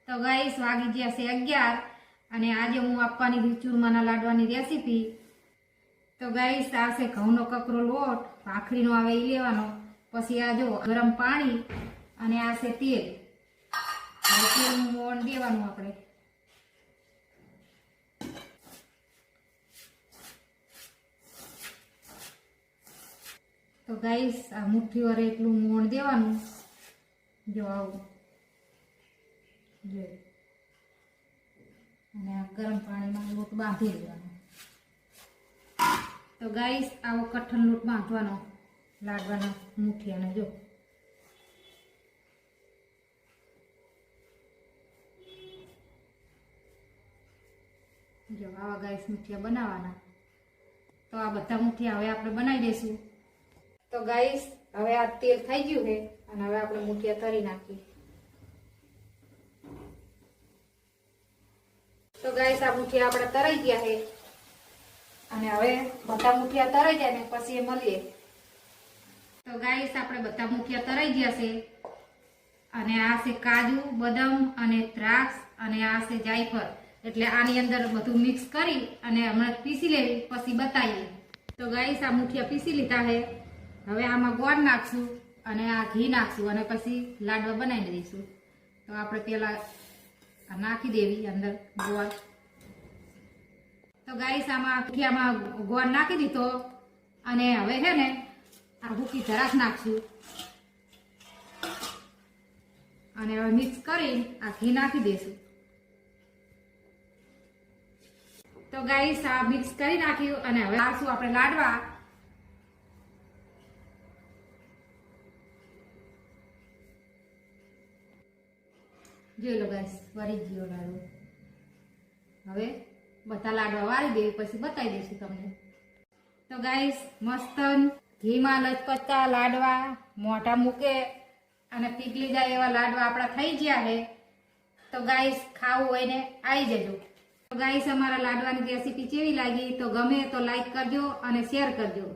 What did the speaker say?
તો ગાઈસ વાગી ગયા છે 11 અને આજે હું આપવાની છું ચૂરમાના લાડવાની રેસીપી। તો ગાઈસ આ છે ઘઉંનો કકરો લોટ, ભાખરીનો આવે ઈ લેવાનો, પછી આ જો ગરમ પાણી અને આ છે તેલ। હવે તેલનું મોણ દેવાનું આપણે। તો ગાઈસ આ મુઠ્ઠી વરે એટલું મોણ દેવાનું, જો આવું જો, અને આ ગરમ પાણીમાં લોટ બાંધી દેવાનો। તો ગાઈસ આવો કઠણ લોટ બાંધવાનો લાડવાના મુઠિયાને। જો આવા ગાઈસ મુઠિયા બનાવવાના। તો આ બધા મુઠિયા હવે આપણે બનાવી દઈશું। તો ગાઈસ હવે આ તેલ થઈ ગયું છે અને હવે આપણે મુઠિયા તળી નાખીએ। તો ગાઈસ આ મુઠિયા આપણે તરાઈ ગયા છે અને હવે બધા મુઠિયા તરાઈ જાય ને પછી એ મળીએ। તો ગાઈસ આપણે બધા મુઠિયા તરાઈ ગયા છે અને આ છે કાજુ, બદામ અને દ્રાક્ષ અને આ છે જાયફળ, એટલે આની અંદર બધું મિક્સ કરી અને હમણાં પીસી લેવી પછી બતાવીએ। તો ગાઈસ આ મુઠિયા પીસી લીધા છે, હવે આમાં ગોળ નાખશું અને આ ઘી નાખશું અને પછી લાડવા બનાવી દઈશું। તો આપણે પેલા નાખી દેવી અંદર ગોળ। તો ગાઈસ આમાં મુઠિયામાં ગોળ નાખી દીધો અને હવે છે ને આ ભૂકી જરાક નાખશું અને હવે મિક્સ કરી આ ઘી નાખી દઈશું। તો ગાઈસ આ મિક્સ કરી નાખ્યું અને હવે આશું આપણે લાડવા। જોઈ લો ગાઈસ વારી ગયો લાડવો। હવે બધા લાડવા વાળી દેવી પછી બતાવી દઈશું તમને। તો ગાઈસ મસ્ત ઘીમાં લચપચતા લાડવા મોઢા મૂકે અને પીગળી જાય એવા લાડવા આપણા થઈ ગયા છે। તો ગાઈસ ખાવું હોય ને આવી જજો। તો ગાઈસ અમારા લાડવાની રેસીપી કેવી લાગી તો ગમે તો લાઈક કરજો અને શેર કરજો।